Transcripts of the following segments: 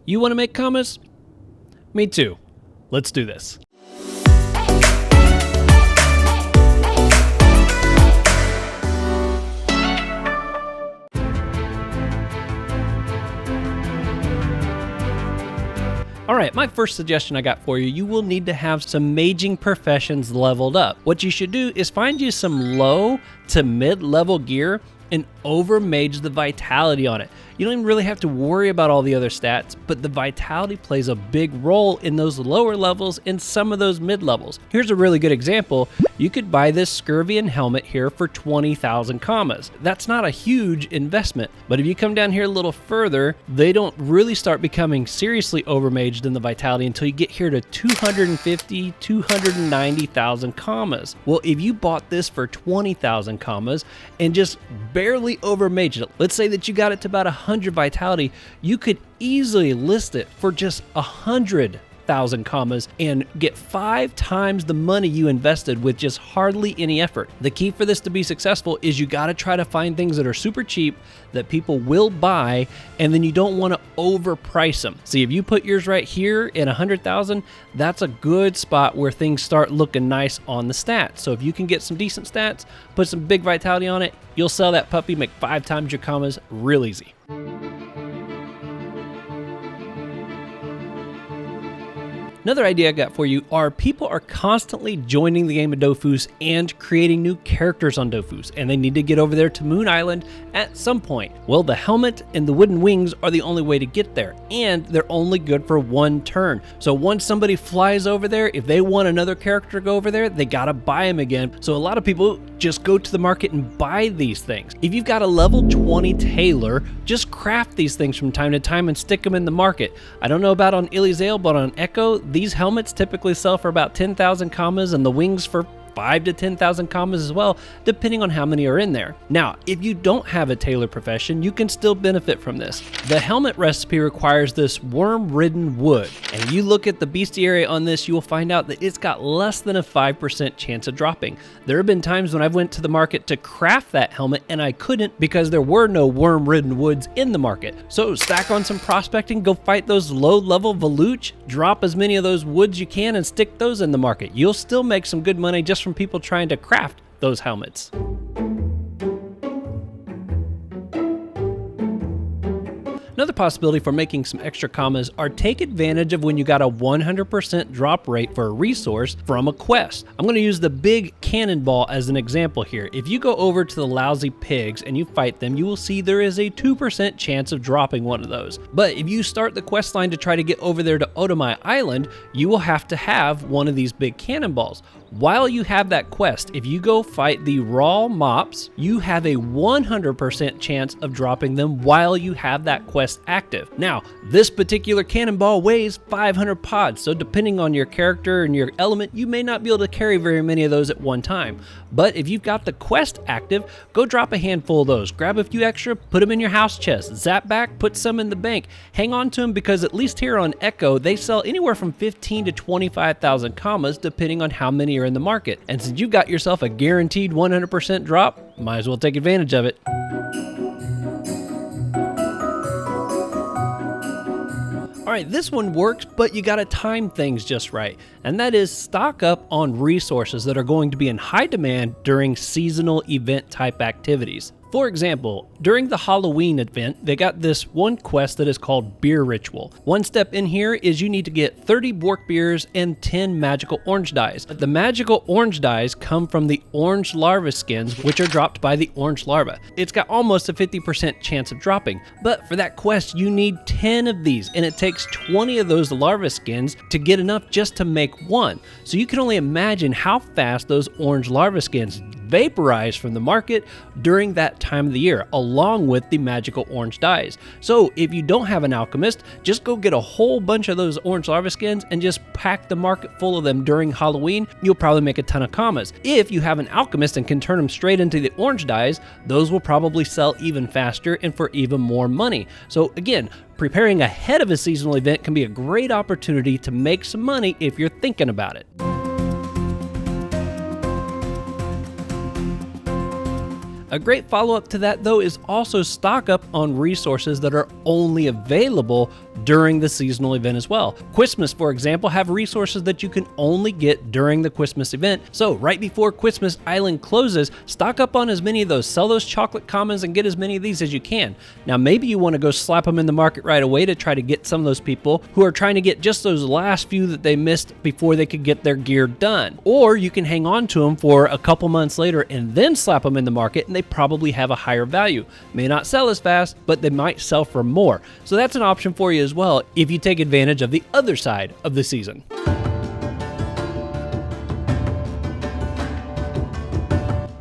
You want to make Kamas? Me too. Let's do this. Alright, my first suggestion I got for you, you will need to have some maging professions leveled up. What you should do is find you some low to mid-level gear and over-mage the vitality on it. You don't even really have to worry about all the other stats, but the vitality plays a big role in those lower levels and some of those mid levels. Here's a really good example. You could buy this Scurvian helmet here for 20,000 Kamas. That's not a huge investment, but if you come down here a little further, they don't really start becoming seriously over-maged in the vitality until you get here to 250, 290,000 Kamas. Well, if you bought this for 20,000 Kamas and just barely over-maged it, let's say that you got it to about 100 vitality, you could easily list it for just 100,000 Kamas and get 5 times the money you invested with just hardly any effort. The key for this to be successful is you got to try to find things that are super cheap that people will buy, and then you don't want to overprice them. See, if you put yours right here in 100,000, that's a good spot where things start looking nice on the stats. So if you can get some decent stats, put some big vitality on it, you'll sell that puppy, make 5 times your Kamas real easy. Another idea I got for you are people are constantly joining the game of Dofus and creating new characters on Dofus, and they need to get over there to Moon Island at some point. Well, the helmet and the wooden wings are the only way to get there, and they're only good for 1 turn. So once somebody flies over there, if they want another character to go over there, they gotta buy them again. So a lot of people just go to the market and buy these things. If you've got a level 20 tailor, just craft these things from time to time and stick them in the market. I don't know about on Illyzale, but on Echo, these helmets typically sell for about 10,000 Kamas and the wings for 5 to 10,000 Kamas as well, depending on how many are in there. Now, if you don't have a tailor profession, you can still benefit from this. The helmet recipe requires this worm-ridden wood, and if you look at the bestiary on this, you will find out that it's got less than a 5% chance of dropping. There have been times when I've went to the market to craft that helmet and I couldn't because there were no worm-ridden woods in the market. So stack on some prospecting, go fight those low-level Veluch, drop as many of those woods you can and stick those in the market. You'll still make some good money just from people trying to craft those helmets. Another possibility for making some extra Kamas are take advantage of when you got a 100% drop rate for a resource from a quest. I'm going to use the big cannonball as an example here. If you go over to the lousy pigs and you fight them, you will see there is a 2% chance of dropping one of those. But if you start the quest line to try to get over there to Odomai Island, you will have to have one of these big cannonballs. While you have that quest, if you go fight the raw mops, you have a 100% chance of dropping them while you have that quest active. Now, this particular cannonball weighs 500 pods, so depending on your character and your element, you may not be able to carry very many of those at one time. But if you've got the quest active, go drop a handful of those. Grab a few extra, put them in your house chest, zap back, put some in the bank. Hang on to them because at least here on Echo, they sell anywhere from 15 to 25,000 Kamas depending on how many are in the market. And since you've got yourself a guaranteed 100% drop, might as well take advantage of it. Alright, this one works, but you gotta time things just right, and that is stock up on resources that are going to be in high demand during seasonal event type activities. For example, during the Halloween event, they got this one quest that is called Beer Ritual. One step in here is you need to get 30 Bork beers and 10 magical orange dyes. The magical orange dyes come from the orange larva skins, which are dropped by the orange larva. It's got almost a 50% chance of dropping, but for that quest, you need 10 of these, and it takes 20 of those larva skins to get enough just to make one. So you can only imagine how fast those orange larva skins vaporize from the market during that time of the year, along with the magical orange dyes. So if you don't have an alchemist, just go get a whole bunch of those orange larva skins and just pack the market full of them during Halloween. You'll probably make a ton of Kamas. If you have an alchemist and can turn them straight into the orange dyes, those will probably sell even faster and for even more money. So again, preparing ahead of a seasonal event can be a great opportunity to make some money if you're thinking about it. A great follow-up to that, though, is also stock up on resources that are only available during the seasonal event as well. Christmas, for example, have resources that you can only get during the Christmas event. So right before Christmas Island closes, stock up on as many of those, sell those chocolate commons and get as many of these as you can. Now maybe you want to go slap them in the market right away to try to get some of those people who are trying to get just those last few that they missed before they could get their gear done. Or you can hang on to them for a couple months later and then slap them in the market, and they probably have a higher value. May not sell as fast, but they might sell for more. So that's an option for you as well if you take advantage of the other side of the season.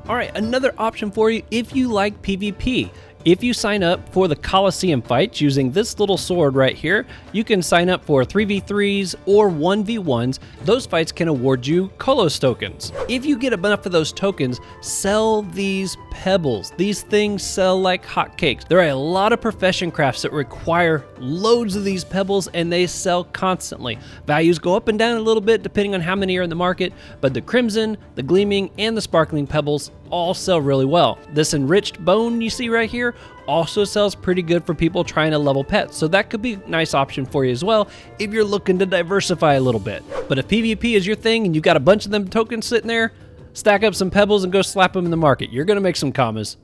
All right, another option for you if you like PvP. If you sign up for the Coliseum fights using this little sword right here, you can sign up for 3v3s or 1v1s. Those fights can award you Kolos tokens. If you get enough of those tokens, sell these Pebbles. These things sell like hotcakes. There are a lot of profession crafts that require loads of these Pebbles, and they sell constantly. Values go up and down a little bit depending on how many are in the market, but the Crimson, the Gleaming, and the Sparkling Pebbles all sell really well. This enriched bone you see right here also sells pretty good for people trying to level pets, so that could be a nice option for you as well if you're looking to diversify a little bit. But if PvP is your thing and you've got a bunch of them tokens sitting there, stack up some Pebbles and go slap them in the market. You're gonna make some commas.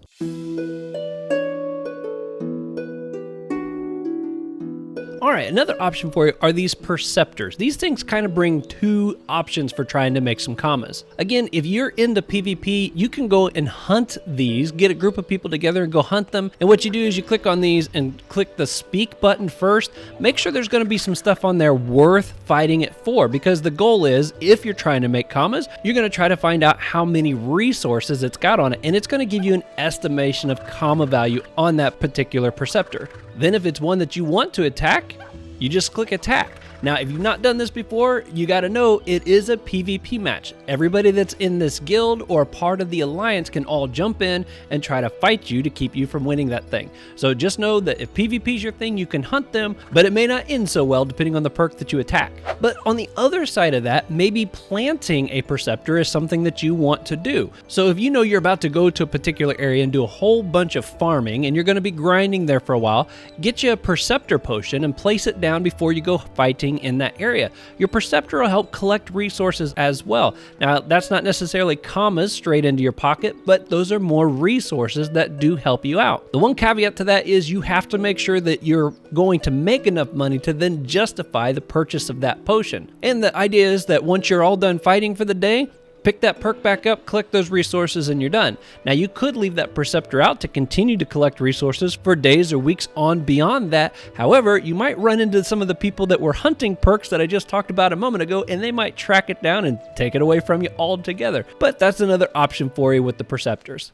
All right, another option for you are these Perceptors. These things kind of bring two options for trying to make some commas. Again, if you're into PvP, you can go and hunt these, get a group of people together and go hunt them. And what you do is you click on these and click the speak button first. Make sure there's gonna be some stuff on there worth fighting it for, because the goal is, if you're trying to make commas, you're gonna try to find out how many resources it's got on it, and it's gonna give you an estimation of comma value on that particular Perceptor. Then if it's one that you want to attack, you just click attack. Now, if you've not done this before, you got to know it is a PvP match. Everybody that's in this guild or part of the alliance can all jump in and try to fight you to keep you from winning that thing. So just know that if PvP is your thing, you can hunt them, but it may not end so well depending on the perk that you attack. But on the other side of that, maybe planting a Perceptor is something that you want to do. So if you know you're about to go to a particular area and do a whole bunch of farming and you're going to be grinding there for a while, get you a Perceptor potion and place it down before you go fighting in that area. Your Perceptor will help collect resources as well. Now, that's not necessarily commas straight into your pocket, but those are more resources that do help you out. The one caveat to that is you have to make sure that you're going to make enough money to then justify the purchase of that potion. And the idea is that once you're all done fighting for the day, pick that perk back up, collect those resources, and you're done. Now, you could leave that Perceptor out to continue to collect resources for days or weeks on beyond that. However, you might run into some of the people that were hunting perks that I just talked about a moment ago, and they might track it down and take it away from you altogether. But that's another option for you with the Perceptors.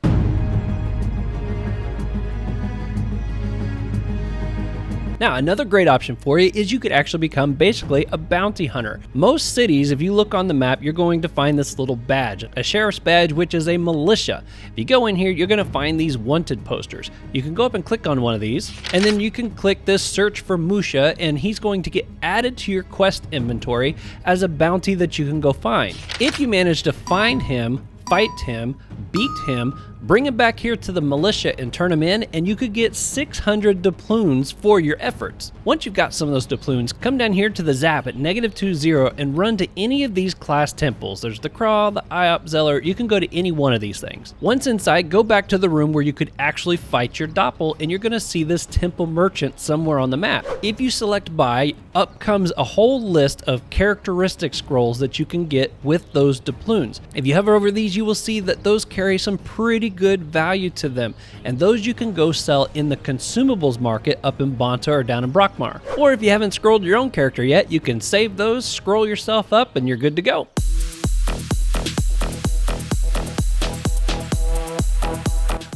Now, another great option for you is you could actually become basically a bounty hunter. Most cities, if you look on the map, you're going to find this little badge, a sheriff's badge, which is a militia. If you go in here, you're going to find these wanted posters. You can go up and click on one of these, and then you can click this search for Musha, and he's going to get added to your quest inventory as a bounty that you can go find. If you manage to find him, fight him, beat him, bring him back here to the militia and turn him in, and you could get 600 doubloons for your efforts. Once you've got some of those doubloons, come down here to the Zap at -20 and run to any of these class temples. There's the Crawl, the IOP Zeller. You can go to any one of these things. Once inside, go back to the room where you could actually fight your Doppel, and you're going to see this temple merchant somewhere on the map. If you select buy, up comes a whole list of characteristic scrolls that you can get with those doubloons. If you hover over these, you will see that those carry some pretty good value to them, and those you can go sell in the consumables market up in Bonta or down in Brockmar. Or if you haven't scrolled your own character yet, you can save those, scroll yourself up, and you're good to go.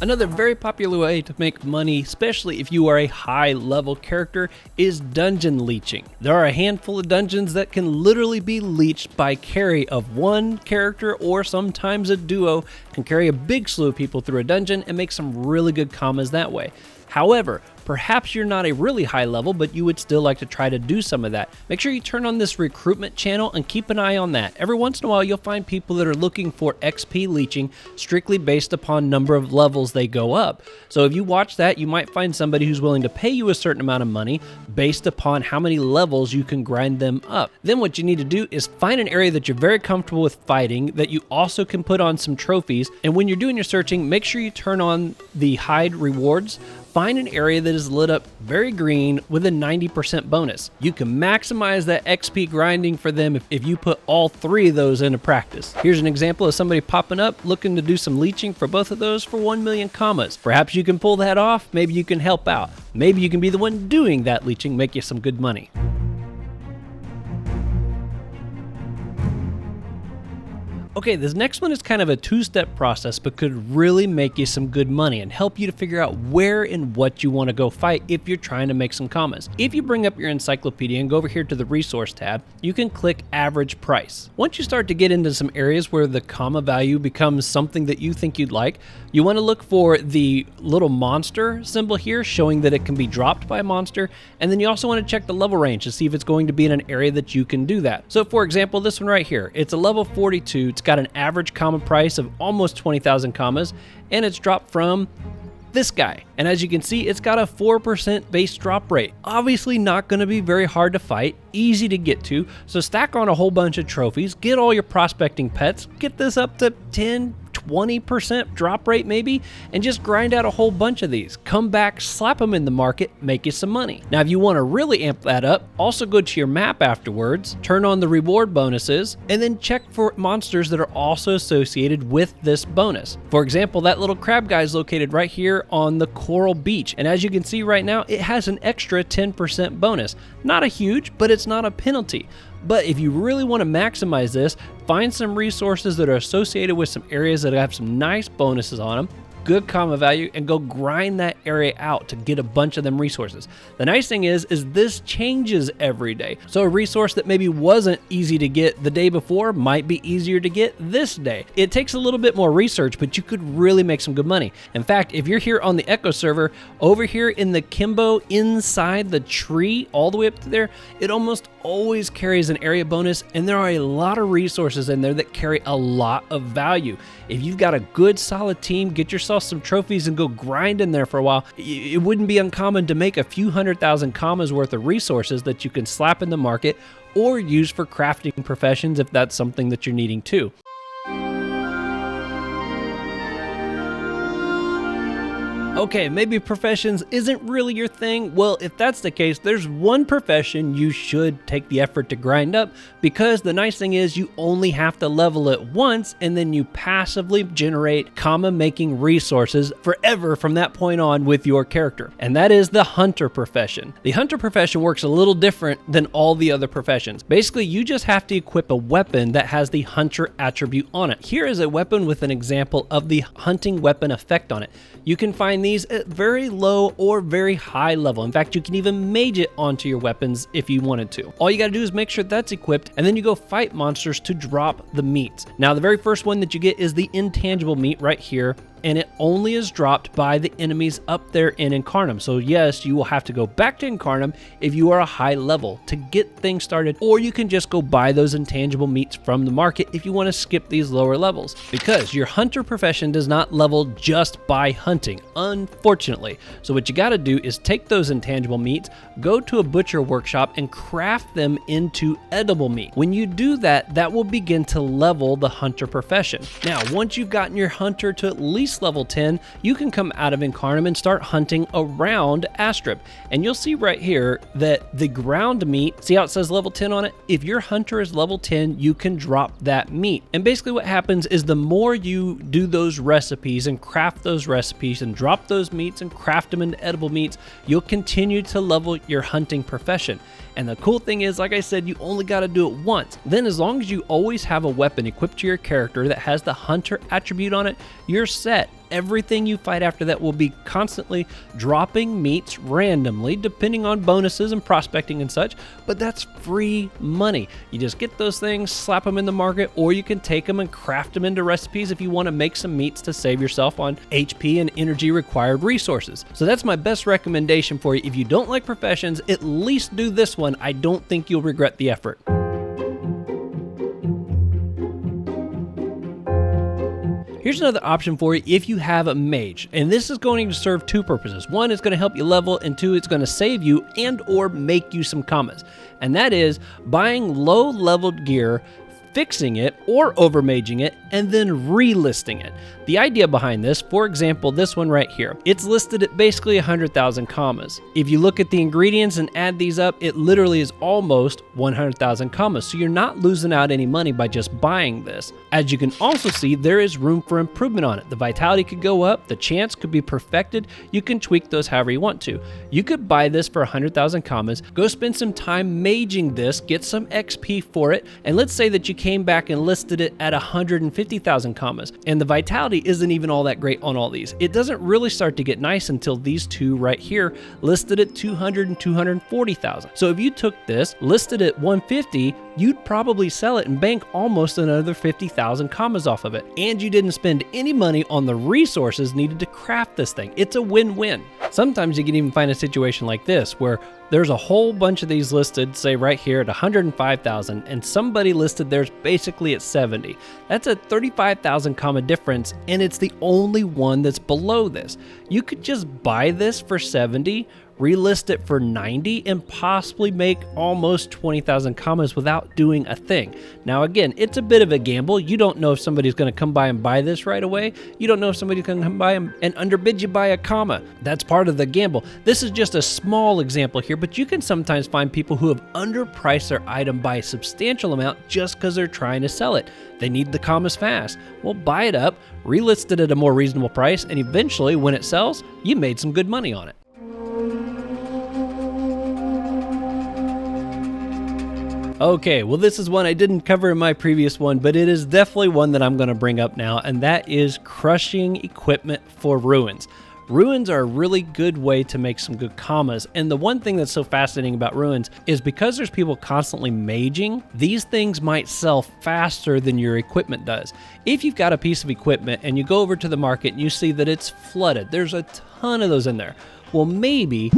Another very popular way to make money, especially if you are a high level character, is dungeon leeching. There are a handful of dungeons that can literally be leeched by carry of one character, or sometimes a duo can carry a big slew of people through a dungeon and make some really good commas that way. However, Perhaps you're not a really high level, but you would still like to try to do some of that. Make sure you turn on this recruitment channel and keep an eye on that. Every once in a while, you'll find people that are looking for XP leeching strictly based upon number of levels they go up. So if you watch that, you might find somebody who's willing to pay you a certain amount of money based upon how many levels you can grind them up. Then what you need to do is find an area that you're very comfortable with fighting, that you also can put on some trophies. And when you're doing your searching, make sure you turn on the hide rewards. Find an area that is lit up very green with a 90% bonus. You can maximize that XP grinding for them if you put all 3 of those into practice. Here's an example of somebody popping up looking to do some leeching for both of those for 1 million commas. Perhaps you can pull that off. Maybe you can help out. Maybe you can be the one doing that leeching, make you some good money. Okay, this next one is kind of a 2-step process, but could really make you some good money and help you to figure out where and what you want to go fight if you're trying to make some commas. If you bring up your encyclopedia and go over here to the resource tab, you can click average price. Once you start to get into some areas where the comma value becomes something that you think you'd like, you want to look for the little monster symbol here showing that it can be dropped by a monster, and then you also want to check the level range to see if it's going to be in an area that you can do that. So for example, this one right here, it's a level 42, it's got an average comma price of almost 20,000 commas, and it's dropped from this guy. And as you can see, it's got a 4% base drop rate. Obviously not going to be very hard to fight, easy to get to, so stack on a whole bunch of trophies, get all your prospecting pets, get this up to 10-20% drop rate maybe, and just grind out a whole bunch of these. Come back, slap them in the market, make you some money. Now if you want to really amp that up, also go to your map afterwards, turn on the reward bonuses, and then check for monsters that are also associated with this bonus. For example, that little crab guy is located right here on the coral beach, and as you can see right now, it has an extra 10% bonus. Not a huge, but it's not a penalty. But if you really want to maximize this, find some resources that are associated with some areas that have some nice bonuses on them, good comma value, and go grind that area out to get a bunch of them resources. The nice thing is this changes every day. So a resource that maybe wasn't easy to get the day before might be easier to get this day. It takes a little bit more research, but you could really make some good money. In fact, if you're here on the Echo server, over here in the Kimbo inside the tree, all the way up to there, it almost always carries an area bonus, and there are a lot of resources in there that carry a lot of value. If you've got a good solid team, get yourself some trophies and go grind in there for a while. It wouldn't be uncommon to make a few 100,000 commas worth of resources that you can slap in the market or use for crafting professions if that's something that you're needing too. Okay, maybe professions isn't really your thing. Well, if that's the case, there's one profession you should take the effort to grind up, because the nice thing is you only have to level it once and then you passively generate comma making resources forever from that point on with your character. And that is the hunter profession. The hunter profession works a little different than all the other professions. Basically, you just have to equip a weapon that has the hunter attribute on it. Here is a weapon with an example of the hunting weapon effect on it. You can find these at very low or very high level. In fact, you can even mage it onto your weapons if you wanted to. All you gotta do is make sure that's equipped, and then you go fight monsters to drop the meats. Now, the very first one that you get is the intangible meat right here, and it only is dropped by the enemies up there in Incarnum. So yes, you will have to go back to Incarnum if you are a high level to get things started, or you can just go buy those intangible meats from the market if you want to skip these lower levels, because your hunter profession does not level just by hunting, unfortunately. So what you got to do is take those intangible meats, go to a butcher workshop, and craft them into edible meat. When you do that, that will begin to level the hunter profession. Now, once you've gotten your hunter to at least level 10, you can come out of Incarnum and start hunting around Astrip. And you'll see right here that the ground meat, see how it says level 10 on it? If your hunter is level 10, you can drop that meat. And basically what happens is the more you do those recipes and craft those recipes and drop those meats and craft them into edible meats, you'll continue to level your hunting profession. And the cool thing is, like I said, you only got to do it once. Then as long as you always have a weapon equipped to your character that has the hunter attribute on it, you're set. set. Everything you fight after that will be constantly dropping meats randomly, depending on bonuses and prospecting and such, but that's free money. You just get those things, slap them in the market, or you can take them and craft them into recipes if you want to make some meats to save yourself on HP and energy required resources. So that's my best recommendation for you. If you don't like professions, at least do this one. I don't think you'll regret the effort. Here's another option for you if you have a mage, and this is going to serve two purposes. One, it's going to help you level, and two, it's going to save you and or make you some kamas. And that is buying low leveled gear, fixing it or over-maging it, and then relisting it. The idea behind this, for example, this one right here, it's listed at basically 100,000 kamas. If you look at the ingredients and add these up, it literally is almost 100,000 kamas. So you're not losing out any money by just buying this. As you can also see, there is room for improvement on it. The vitality could go up, the chance could be perfected. You can tweak those however you want to. You could buy this for 100,000 kamas, go spend some time maging this, get some XP for it, and let's say that you came back and listed it at 150,000 kamas, and the vitality isn't even all that great on all these. It doesn't really start to get nice until these two right here listed at 200 and 240,000. So if you took this, listed at 150, you'd probably sell it and bank almost another 50,000 kamas off of it. And you didn't spend any money on the resources needed to craft this thing. It's a win-win. Sometimes you can even find a situation like this where there's a whole bunch of these listed, say right here at 105,000, and somebody listed theirs basically at 70. That's a 35,000 kama difference, and it's the only one that's below this. You could just buy this for 70, relist it for 90, and possibly make almost 20,000 kamas without doing a thing. Now again, it's a bit of a gamble. You don't know if somebody's going to come by and buy this right away. You don't know if somebody's going to come by and underbid you by a kama. That's part of the gamble. This is just a small example here, but you can sometimes find people who have underpriced their item by a substantial amount just because they're trying to sell it. They need the kamas fast. Well, buy it up, relist it at a more reasonable price, and eventually when it sells, you made some good money on it. Okay, well this is one I didn't cover in my previous one, but it is definitely one that I'm going to bring up now, and that is crushing equipment for ruins. Ruins are a really good way to make some good kamas, and the one thing that's so fascinating about ruins is because there's people constantly maging, these things might sell faster than your equipment does. If you've got a piece of equipment and you go over to the market and you see that it's flooded, there's a ton of those in there. Well, maybe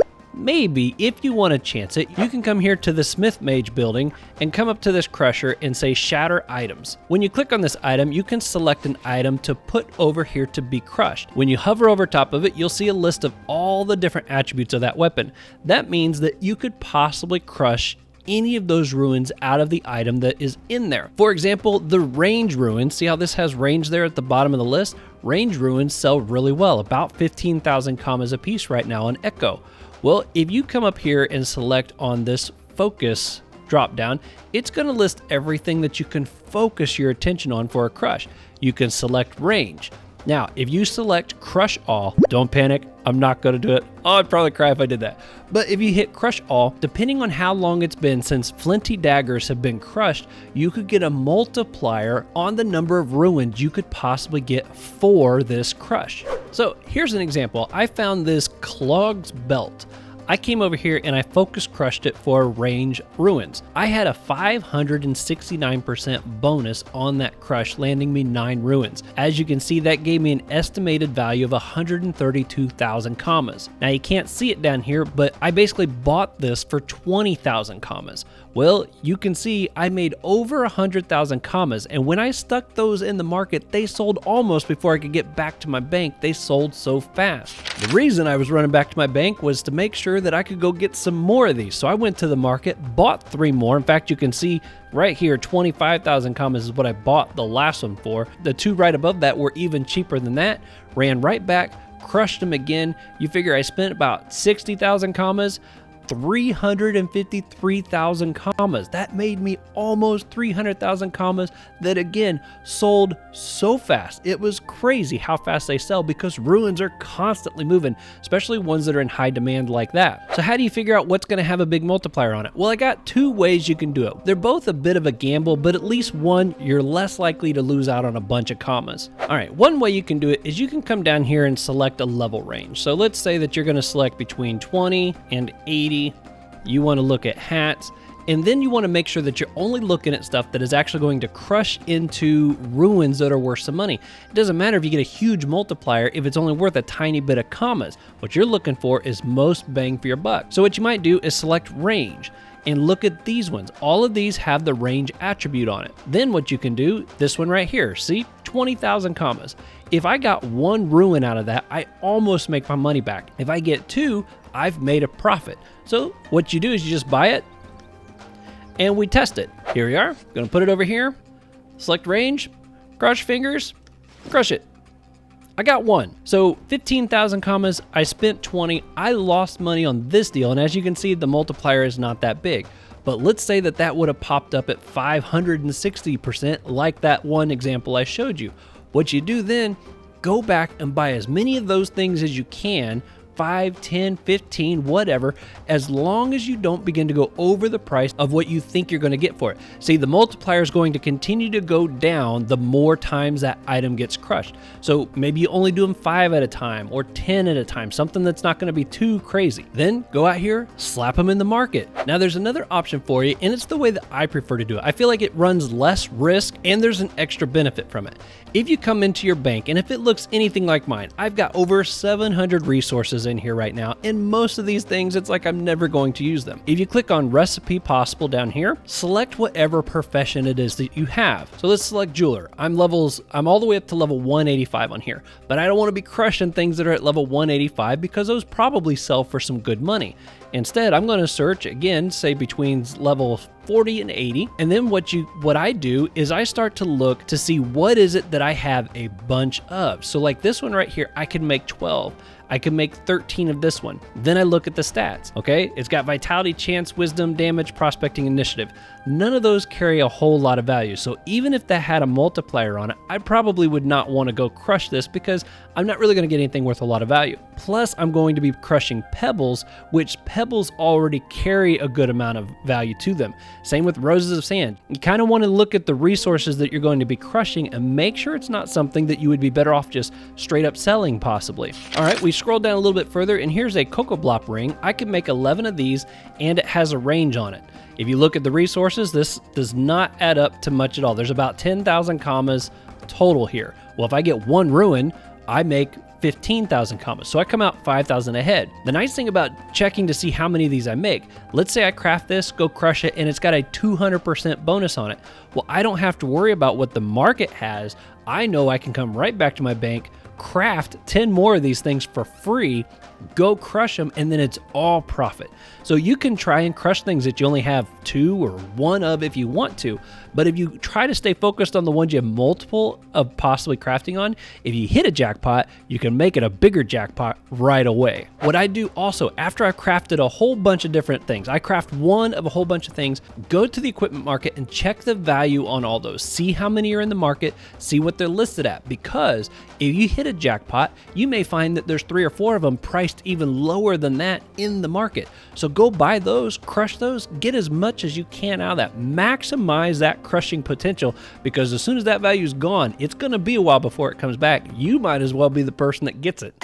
if you want to chance it, you can come here to the Smith Mage building and come up to this crusher and say shatter items. When you click on this item, you can select an item to put over here to be crushed. When you hover over top of it, you'll see a list of all the different attributes of that weapon. That means that you could possibly crush any of those ruins out of the item that is in there. For example, the range ruins, see how this has range there at the bottom of the list? Range ruins sell really well, about 15,000 kamas a piece right now on Echo. Well, if you come up here and select on this focus drop down, it's going to list everything that you can focus your attention on for a crush. You can select range. Now, if you select crush all, don't panic, I'm not going to do it. Oh, I'd probably cry if I did that. But if you hit crush all, depending on how long it's been since flinty daggers have been crushed, you could get a multiplier on the number of ruins you could possibly get for this crush. So here's an example. I found this Clog's belt. I came over here and I focus crushed it for range ruins. I had a 569% bonus on that crush, landing me 9 ruins. As you can see, that gave me an estimated value of 132,000 kamas. Now you can't see it down here, but I basically bought this for 20,000 kamas. Well, you can see I made over 100,000 kamas, and when I stuck those in the market, they sold almost before I could get back to my bank. They sold so fast. The reason I was running back to my bank was to make sure that I could go get some more of these. So I went to the market, bought 3 more. In fact, you can see right here, 25,000 kamas is what I bought the last one for. The 2 right above that were even cheaper than that. Ran right back, crushed them again. You figure I spent about 60,000 kamas, 353,000 commas. That made me almost 300,000 commas that again sold so fast. It was crazy how fast they sell because ruins are constantly moving, especially ones that are in high demand like that. So how do you figure out what's going to have a big multiplier on it? Well, I got two ways you can do it. They're both a bit of a gamble, but at least one, you're less likely to lose out on a bunch of commas. All right, one way you can do it is you can come down here and select a level range. So let's say that you're going to select between 20 and 80. You want to look at hats, and then you want to make sure that you're only looking at stuff that is actually going to crush into ruins that are worth some money. It doesn't matter if you get a huge multiplier if it's only worth a tiny bit of commas. What you're looking for is most bang for your buck. So what you might do is select range and look at these ones. All of these have the range attribute on it. Then what you can do, this one right here, see, 20,000 commas. If I got one ruin out of that, I almost make my money back. If I get two, I've made a profit. So what you do is you just buy it and we test it. Here we are, gonna put it over here, select range, cross your fingers, crush it. I got one. So 15,000 commas, I spent 20, I lost money on this deal, and as you can see, the multiplier is not that big. But let's say that that would have popped up at 560% like that one example I showed you. What you do then, go back and buy as many of those things as you can, 5, 10, 15, whatever, as long as you don't begin to go over the price of what you think you're going to get for it. See, the multiplier is going to continue to go down the more times that item gets crushed. So maybe you only do them 5 at a time or 10 at a time, something that's not going to be too crazy. Then go out here, slap them in the market. Now there's another option for you, and it's the way that I prefer to do it. I feel like it runs less risk and there's an extra benefit from it. If you come into your bank, and if it looks anything like mine, I've got over 700 resources in here right now, and most of these things, it's like I'm never going to use them. If you click on Recipe Possible down here, select whatever profession it is that you have. So let's select jeweler. I'm all the way up to level 185 on here, but I don't want to be crushing things that are at level 185 because those probably sell for some good money. Instead, I'm going to search again, say between level 40 and 80. And then what I do is I start to look to see what is it that I have a bunch of. So like this one right here, I can make 12. I can make 13 of this one. Then I look at the stats, okay? It's got vitality, chance, wisdom, damage, prospecting, initiative. None of those carry a whole lot of value. So even if that had a multiplier on it, I probably would not want to go crush this because I'm not really going to get anything worth a lot of value. Plus, I'm going to be crushing Pebbles, which Pebbles already carry a good amount of value to them. Same with Roses of Sand. You kind of want to look at the resources that you're going to be crushing and make sure it's not something that you would be better off just straight up selling possibly. All right, we scroll down a little bit further and here's a Cocoa Blop ring. I can make 11 of these and it has a range on it. If you look at the resources, this does not add up to much at all. There's about 10,000 commas total here. Well, if I get one ruin, I make 15,000 commas. So I come out 5,000 ahead. The nice thing about checking to see how many of these I make, let's say I craft this, go crush it, and it's got a 200% bonus on it. Well, I don't have to worry about what the market has. I know I can come right back to my bank, craft 10 more of these things for free, go crush them, and then it's all profit. So you can try and crush things that you only have 2 or 1 of if you want to, but if you try to stay focused on the ones you have multiple of possibly crafting on, if you hit a jackpot, you can make it a bigger jackpot right away. What I do also, after I've crafted a whole bunch of different things, I craft one of a whole bunch of things, go to the equipment market and check the value on all those. See how many are in the market, see what they're listed at, because if you hit a jackpot, you may find that there's 3 or 4 of them priced even lower than that in the market. So go buy those, crush those, get as much as you can out of that. Maximize that crushing potential, because as soon as that value is gone, it's going to be a while before it comes back. You might as well be the person that gets it.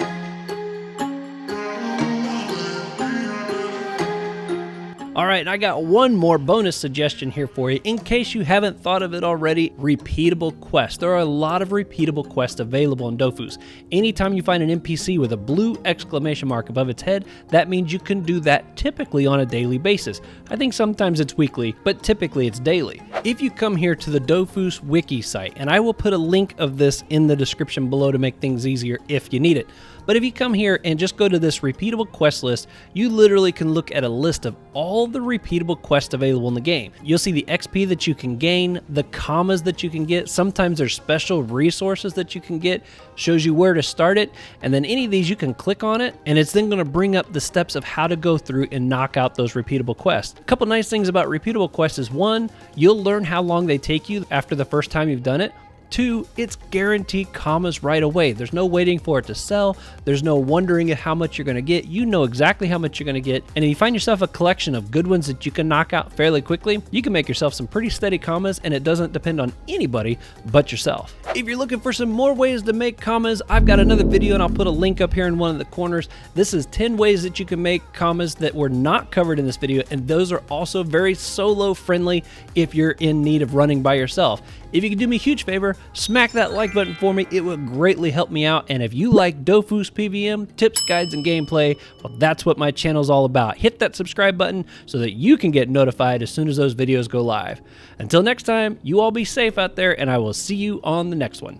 All right, I got one more bonus suggestion here for you. In case you haven't thought of it already, repeatable quests. There are a lot of repeatable quests available in Dofus. Anytime you find an NPC with a blue exclamation mark above its head, that means you can do that typically on a daily basis. I think sometimes it's weekly, but typically it's daily. If you come here to the Dofus wiki site, and I will put a link of this in the description below to make things easier if you need it. But if you come here and just go to this repeatable quest list, you literally can look at a list of all the repeatable quests available in the game. You'll see the XP that you can gain, the commas that you can get. Sometimes there's special resources that you can get, shows you where to start it, and then any of these you can click on it, and it's then going to bring up the steps of how to go through and knock out those repeatable quests. A couple nice things about repeatable quests is, one, you'll learn how long they take you after the first time you've done it. 2, it's guaranteed commas right away. There's no waiting for it to sell. There's no wondering how much you're going to get. You know exactly how much you're going to get. And if you find yourself a collection of good ones that you can knock out fairly quickly, you can make yourself some pretty steady commas, and it doesn't depend on anybody but yourself. If you're looking for some more ways to make commas, I've got another video, and I'll put a link up here in one of the corners. This is 10 ways that you can make commas that were not covered in this video, and those are also very solo friendly if you're in need of running by yourself. If you could do me a huge favor, smack that like button for me. It would greatly help me out. And if you like Dofus PVM, tips, guides, and gameplay, well, that's what my channel's all about. Hit that subscribe button so that you can get notified as soon as those videos go live. Until next time, you all be safe out there, and I will see you on the next one.